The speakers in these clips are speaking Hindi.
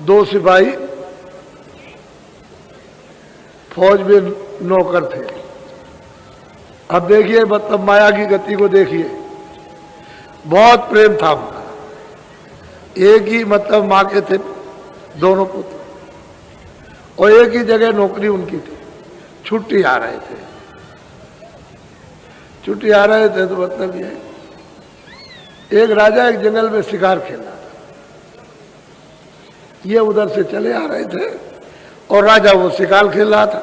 2 सिपाही फौज में नौकर थे। अब देखिए मतलब माया की गति को देखिए, बहुत प्रेम था उनका। एक ही मतलब माँ के थे दोनों पुत्र, और एक ही जगह नौकरी उनकी थी। छुट्टी आ रहे थे, छुट्टी आ रहे थे तो मतलब ये एक राजा एक जंगल में शिकार खेल रहा था। ये उधर से चले आ रहे थे और राजा वो शिकार खेल रहा था।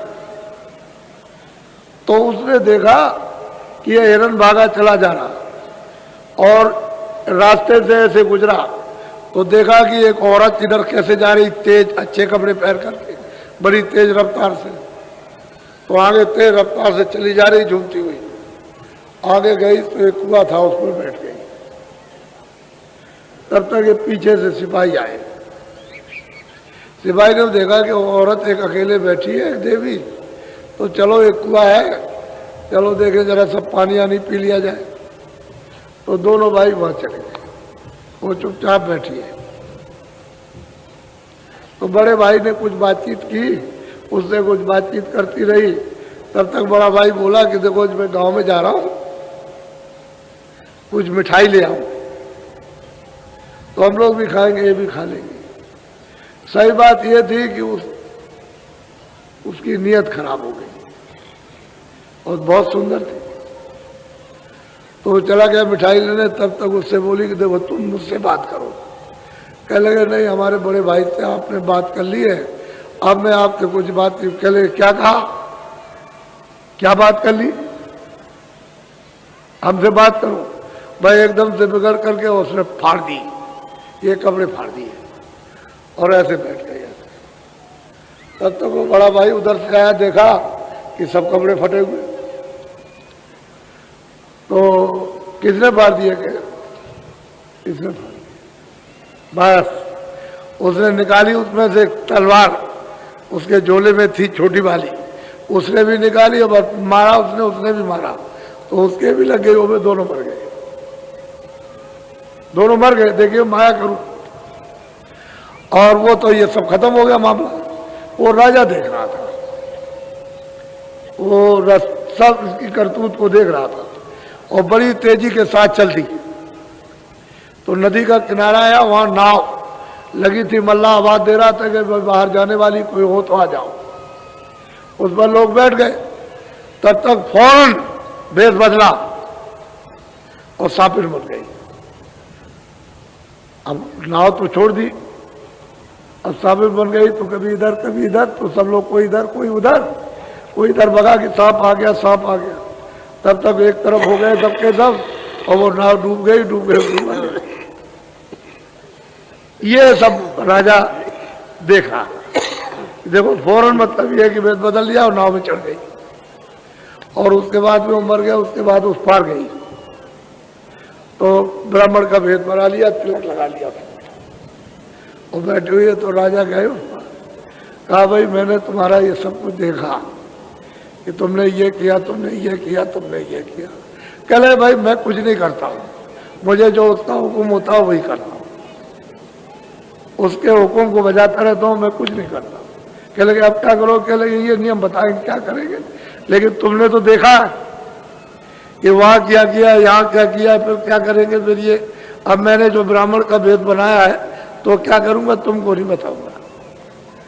तो उसने देखा कि ये हिरन भागा चला जा रहा और रास्ते से ऐसे गुजरा तो देखा कि एक औरत इधर कैसे जा रही, तेज अच्छे कपड़े पहन करके, बड़ी तेज रफ्तार से। तो आगे तेज रफ्तार से चली जा रही झूमती हुई, आगे गई तो एक कुआं था, उस पर बैठ गई। तब तक ये पीछे से सिपाही आए। सिपाही ने देखा कि वो औरत एक अकेले बैठी है, एक देवी, तो चलो एक कुआं है, चलो देखें जरा सब पानी आनी पी लिया जाए। तो दोनों भाई वहां चले गए, वो चुपचाप बैठी है। तो बड़े भाई ने कुछ बातचीत की, उससे कुछ बातचीत करती रही। तब तक बड़ा भाई बोला कि देखो मैं गांव में जा रहा हूं, कुछ मिठाई ले आऊं, तो हम लोग भी खाएंगे, ये भी खा लेंगे। सही बात यह थी कि उसकी नीयत खराब हो गई और बहुत सुंदर थी। तो चला गया मिठाई लेने, तब तक उससे बोली कि देखो तुम मुझसे बात करो। कह लगे नहीं, हमारे बड़े भाई से आपने बात कर ली है, अब मैं आपसे कुछ बात। कह लगे क्या कहा, क्या बात कर ली, हमसे बात करो। भाई एकदम से बिगड़ करके उसने फाड़ दी, ये कपड़े फाड़ दिए और ऐसे बैठ गए। तब तक वो बड़ा भाई उधर से आया, देखा कि सब कपड़े फटे हुए। तो किसने फाड़ दिए, किसने फाड़ दिए? बस उसने निकाली उसमें से तलवार, उसके झोले में थी छोटी वाली, उसने भी निकाली और मारा उसने भी मारा, तो उसके भी लग गए, वो दोनों मर गए, दोनों मर गए। देखिए माया करूं। और वो तो ये सब खत्म हो गया मामला। वो राजा देख रहा था, वो सब इसकी करतूत को देख रहा था और बड़ी तेजी के साथ चल दी। तो नदी का किनारा आया, वहां नाव लगी थी, मल्ला आवाज दे रहा था कि बाहर जाने वाली कोई हो तो आ जाओ। उस पर लोग बैठ गए। तब तक फौरन भेष बदला और सांपिर बन गई। अब नाव तो छोड़ दी, अब सांपिर बन गई तो कभी इधर कभी इधर, तो सब लोग कोई इधर कोई उधर, कोई इधर भगा कि सांप आ गया, सांप आ गया। तब तक एक तरफ हो गए सबके सब, और वो नाव डूब गई, डूब गए। ये सब राजा देखा। देखो फौरन मतलब ये कि भेष बदल लिया और नाव में चढ़ गई, और उसके बाद में वो मर गया। उसके बाद उस पार गई तो ब्राह्मण का भेद बना लिया, तिलक लगा लिया और बैठे हुए। तो राजा गए उस पर, कहा भाई मैंने तुम्हारा ये सब कुछ देखा कि तुमने ये किया, तुमने ये किया, तुमने ये किया। कह रहे भाई मैं कुछ नहीं करता हूँ, मुझे जो उसका हुक्म होता है वही करता हूँ, उसके हुक्म को बजाता रहता हूँ, मैं कुछ नहीं करता। कह लगे अब क्या करो, कह लगे ये नियम बताएंगे क्या करेंगे, लेकिन तुमने तो देखा कि वहां क्या किया, यहाँ क्या किया, फिर क्या करेंगे फिर ये। अब मैंने जो ब्राह्मण का भेद बनाया है तो क्या करूंगा तुमको नहीं बताऊंगा,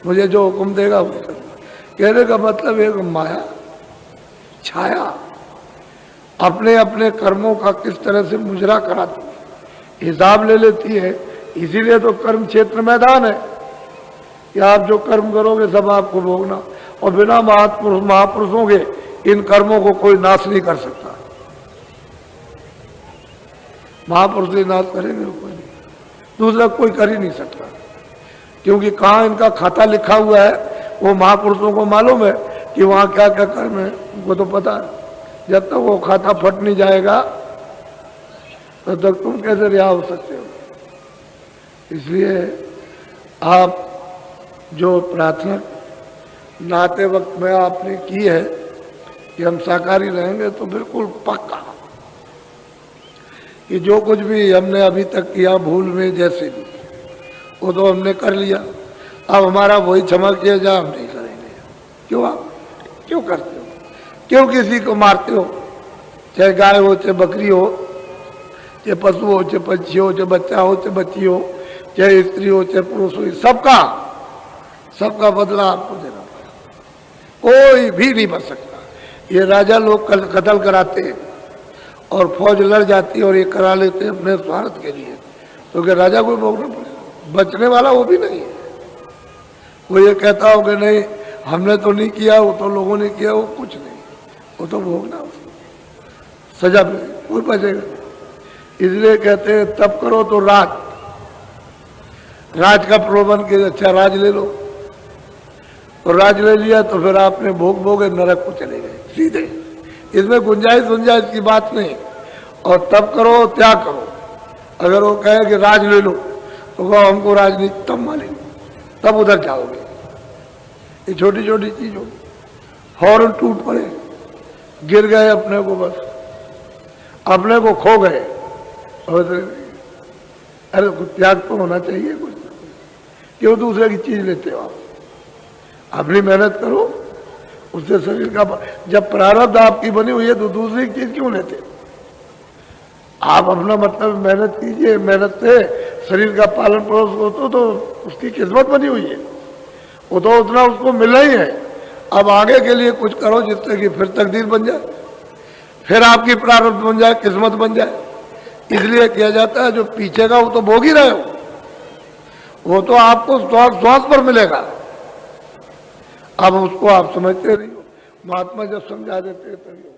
मुझे जो हुक्म देगा वो करूंगा। कहने का मतलब एक माया छाया अपने अपने कर्मों का किस तरह से मुजरा कराती है, हिसाब ले लेती है। इसीलिए तो कर्म क्षेत्र मैदान है कि आप जो कर्म करोगे सब आपको भोगना, और बिना महापुरुषों के इन कर्मों को कोई नाश नहीं कर सकता। महापुरुष ही नाश करेंगे, कोई नहीं, दूसरा कोई कर ही नहीं सकता, क्योंकि कहाँ इनका खाता लिखा हुआ है वो महापुरुषों को मालूम है कि वहाँ क्या क्या कर्म है, उनको तो पता है। जब तक वो खाता फट नहीं जाएगा तब तक तुम कैसे रिहा हो सकते हो। इसलिए आप जो प्रार्थना नहाते वक्त में आपने की है कि हम शाकाहारी रहेंगे, तो बिल्कुल पक्का कि जो कुछ भी हमने अभी तक किया भूल में जैसे भी, वो तो हमने कर लिया। अब हमारा वही क्षमा किया जाए, हम नहीं करेंगे। क्यों? आप क्यों करते हो? क्यों किसी को मारते हो? चाहे गाय हो, चाहे बकरी हो, चाहे पशु हो, चाहे पंछी हो, चाहे बच्चा हो, चाहे बच्ची हो, चाहे स्त्री हो, चाहे पुरुष हो, सबका बदला आपको देना पड़ेगा। कोई भी नहीं बच सकता। ये राजा लोग कत्ल कराते हैं और फौज लड़ जाती है और ये करा लेते हैं अपने स्वार्थ के लिए, तो क्या राजा को भोगना पड़ेगा? बचने वाला वो भी नहीं है। वो ये कहता हो कि नहीं हमने तो नहीं किया, वो तो लोगों ने किया, वो कुछ नहीं, वो तो भोगना सजा पे कोई बचेगा। इसलिए कहते हैं तब करो तो राज का प्रलोभन के अच्छा राज ले लो, तो राज ले लिया तो फिर आपने भोगे नरक को चले गए सीधे। इसमें गुंजाइश की बात नहीं। और तब करो त्याग करो। अगर वो कहे कि राज ले लो तो वो हमको राजनीति तब मालूम, तब उधर जाओगे। ये छोटी छोटी चीज हो, हॉर्न टूट पड़े, गिर गए अपने को, बस अपने को खो गए। अरे कुछ त्याग तो होना चाहिए, कुछ क्यों दूसरे की चीज लेते हो? आप अपनी मेहनत करो, उससे शरीर का जब प्रारब्ध आपकी बनी हुई है तो दूसरी चीज क्यों लेते? आप अपना मतलब मेहनत कीजिए, मेहनत से शरीर का पालन पोषण हो तो उसकी किस्मत बनी हुई है, वो तो उतना उसको मिलना ही है। अब आगे के लिए कुछ करो जिससे कि फिर तकदीर बन जाए, फिर आपकी प्रारब्ध बन जाए, किस्मत बन जाए। इसलिए किया जाता है जो पीछे का वो तो भोग ही रहे हो, वो तो आपको श्वास पर मिलेगा। अब उसको आप समझते नहीं हो, महात्मा जब समझा देते हैं तभी